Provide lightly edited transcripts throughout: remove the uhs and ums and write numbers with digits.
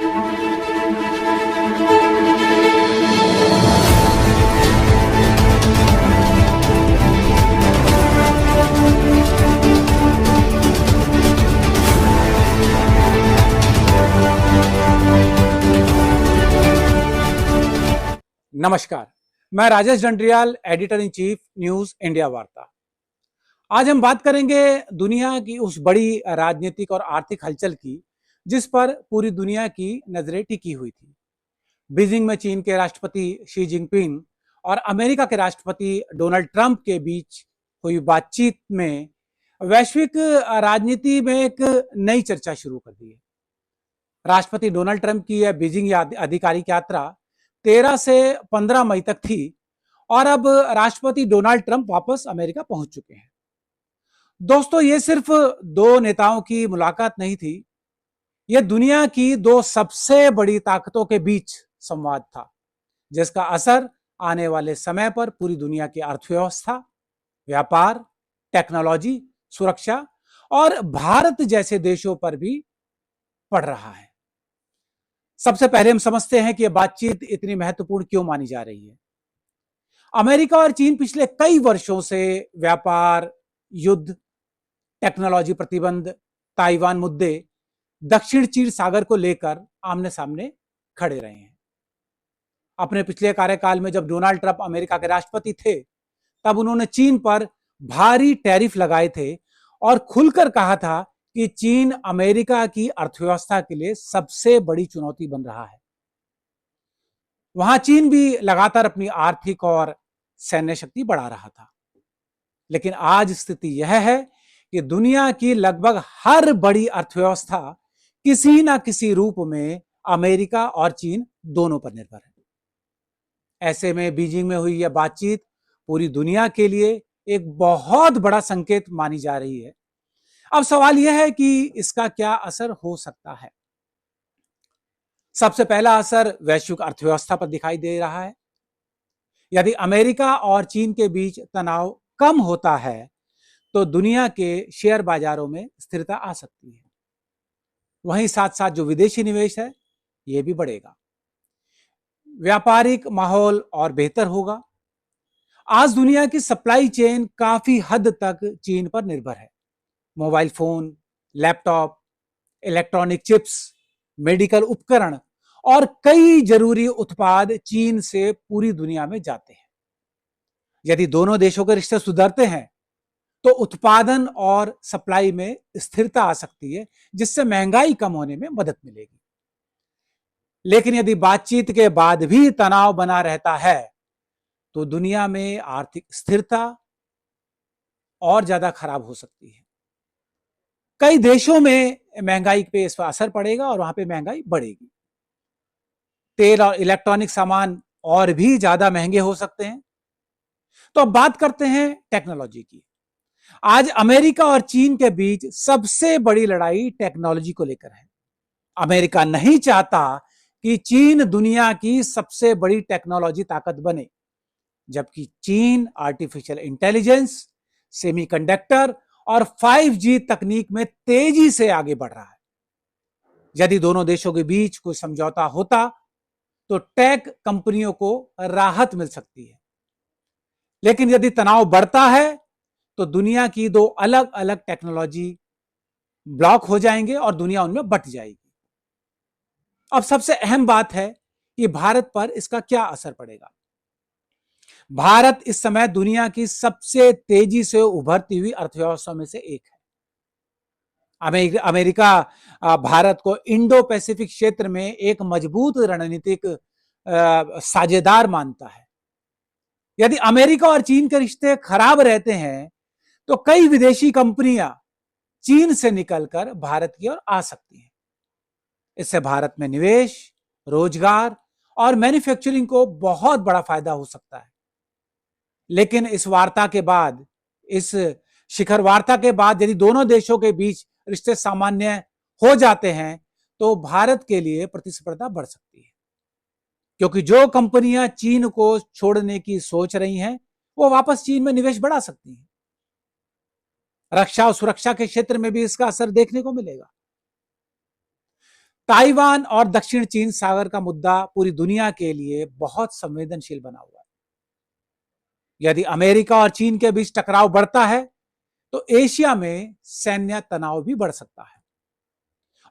नमस्कार, मैं Rajesh Dandriyal, editor in chief news India वार्ता। आज हम बात करेंगे दुनिया की उस बड़ी राजनीतिक और आर्थिक हलचल की जिस पर पूरी दुनिया की नजरें टिकी हुई थी। बीजिंग में चीन के राष्ट्रपति शी जिनपिंग और अमेरिका के राष्ट्रपति डोनाल्ड ट्रंप के बीच हुई बातचीत में वैश्विक राजनीति में एक नई चर्चा शुरू कर दी है। राष्ट्रपति डोनाल्ड ट्रंप की यह बीजिंग आधिकारिक यात्रा 13 से 15 मई तक थी और अब राष्ट्रपति डोनाल्ड ट्रंप वापस अमेरिका पहुंच चुके हैं। दोस्तों, ये सिर्फ दो नेताओं की मुलाकात नहीं थी, यह दुनिया की दो सबसे बड़ी ताकतों के बीच संवाद था, जिसका असर आने वाले समय पर पूरी दुनिया की अर्थव्यवस्था, व्यापार, टेक्नोलॉजी, सुरक्षा और भारत जैसे देशों पर भी पड़ रहा है। सबसे पहले हम समझते हैं कि यह बातचीत इतनी महत्वपूर्ण क्यों मानी जा रही है। अमेरिका और चीन पिछले कई वर्षों से व्यापार, युद्ध, टेक्नोलॉजी प्रतिबंध, ताइवान मुद्दे, दक्षिण चीन सागर को लेकर आमने सामने खड़े रहे हैं। अपने पिछले कार्यकाल में जब डोनाल्ड ट्रंप अमेरिका के राष्ट्रपति थे, तब उन्होंने चीन पर भारी टैरिफ लगाए थे और खुलकर कहा था कि चीन अमेरिका की अर्थव्यवस्था के लिए सबसे बड़ी चुनौती बन रहा है। वहां चीन भी लगातार अपनी आर्थिक और सैन्य शक्ति बढ़ा रहा था। लेकिन आज स्थिति यह है कि दुनिया की लगभग हर बड़ी अर्थव्यवस्था किसी ना किसी रूप में अमेरिका और चीन दोनों पर निर्भर है। ऐसे में बीजिंग में हुई यह बातचीत पूरी दुनिया के लिए एक बहुत बड़ा संकेत मानी जा रही है। अब सवाल यह है कि इसका क्या असर हो सकता है। सबसे पहला असर वैश्विक अर्थव्यवस्था पर दिखाई दे रहा है। यदि अमेरिका और चीन के बीच तनाव कम होता है तो दुनिया के शेयर बाजारों में स्थिरता आ सकती है। वहीं साथ साथ जो विदेशी निवेश है, यह भी बढ़ेगा। व्यापारिक माहौल और बेहतर होगा। आज दुनिया की सप्लाई चेन काफी हद तक चीन पर निर्भर है। Mobile phone, laptop, electronic chips, medical उपकरण और कई जरूरी उत्पाद चीन से पूरी दुनिया में जाते हैं। यदि दोनों देशों के रिश्ते सुधरते हैं तो उत्पादन और सप्लाई में स्थिरता आ सकती है, जिससे महंगाई कम होने में मदद मिलेगी। लेकिन यदि बातचीत के बाद भी तनाव बना रहता है तो दुनिया में आर्थिक स्थिरता और ज्यादा खराब हो सकती है। कई देशों में महंगाई पे इस पर असर पड़ेगा और वहां पे महंगाई बढ़ेगी। तेल और इलेक्ट्रॉनिक सामान और भी ज्यादा महंगे हो सकते हैं। तो अब बात करते हैं टेक्नोलॉजी की। आज अमेरिका और चीन के बीच सबसे बड़ी लड़ाई टेक्नोलॉजी को लेकर है। अमेरिका नहीं चाहता कि चीन दुनिया की सबसे बड़ी टेक्नोलॉजी ताकत बने, जबकि चीन आर्टिफिशियल इंटेलिजेंस, सेमीकंडक्टर और 5G तकनीक में तेजी से आगे बढ़ रहा है। यदि दोनों देशों के बीच कोई समझौता होता तो टेक कंपनियों को राहत मिल सकती है। लेकिन यदि तनाव बढ़ता है तो दुनिया की दो अलग अलग टेक्नोलॉजी ब्लॉक हो जाएंगे और दुनिया उनमें बंट जाएगी। अब सबसे अहम बात है कि भारत पर इसका क्या असर पड़ेगा। भारत इस समय दुनिया की सबसे तेजी से उभरती हुई अर्थव्यवस्था में से एक है। अमेरिका भारत को इंडो पैसिफिक क्षेत्र में एक मजबूत रणनीतिक साझेदार मानता है। यदि अमेरिका और चीन के रिश्ते खराब रहते हैं तो कई विदेशी कंपनियां चीन से निकलकर भारत की ओर आ सकती हैं। इससे भारत में निवेश, रोजगार और मैन्युफैक्चरिंग को बहुत बड़ा फायदा हो सकता है। लेकिन इस वार्ता के बाद, इस शिखर वार्ता के बाद यदि दोनों देशों के बीच रिश्ते सामान्य हो जाते हैं तो भारत के लिए प्रतिस्पर्धा बढ़ सकती है, क्योंकि जो कंपनियां चीन को छोड़ने की सोच रही हैं वो वापस चीन में निवेश बढ़ा सकती हैं। रक्षा और सुरक्षा के क्षेत्र में भी इसका असर देखने को मिलेगा। ताइवान और दक्षिण चीन सागर का मुद्दा पूरी दुनिया के लिए बहुत संवेदनशील बना हुआ है। यदि अमेरिका और चीन के बीच टकराव बढ़ता है तो एशिया में सैन्य तनाव भी बढ़ सकता है।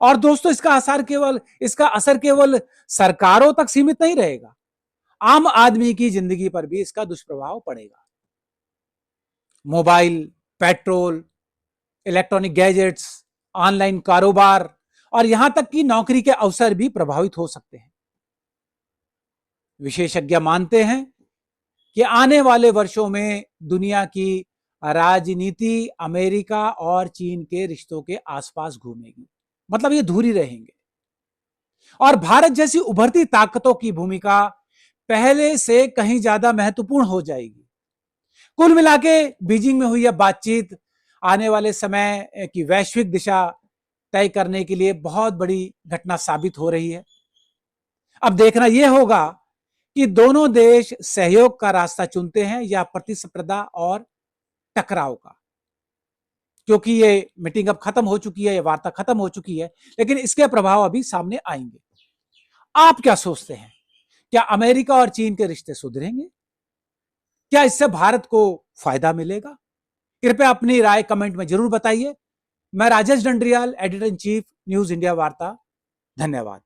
और दोस्तों, इसका असर केवल सरकारों तक सीमित नहीं रहेगा, आम आदमी की जिंदगी पर भी इसका दुष्प्रभाव पड़ेगा। Mobile, petrol, electronic gadgets, online कारोबार और यहां तक कि नौकरी के अवसर भी प्रभावित हो सकते हैं। विशेषज्ञ मानते हैं कि आने वाले वर्षों में दुनिया की राजनीति अमेरिका और चीन के रिश्तों के आसपास घूमेगी, मतलब ये दूरी रहेंगे। और भारत जैसी उभरती ताकतों की भूमिका पहले से कहीं ज्यादा महत्वपूर्ण हो जाएगी। कुल मिलाके बीजिंग में हुई यह बातचीत आने वाले समय की वैश्विक दिशा तय करने के लिए बहुत बड़ी घटना साबित हो रही है। अब देखना यह होगा कि दोनों देश सहयोग का रास्ता चुनते हैं या प्रतिस्पर्धा और टकराव का, क्योंकि ये मीटिंग अब खत्म हो चुकी है, ये वार्ता खत्म हो चुकी है, लेकिन इसके प्रभाव अभी सामने आएंगे। आप क्या सोचते हैं? क्या अमेरिका और चीन के रिश्ते सुधरेंगे? क्या इससे भारत को फायदा मिलेगा? कृपया अपनी राय कमेंट में जरूर बताइए। मैं Rajesh Dandriyal, editor in chief, news India वार्ता। धन्यवाद।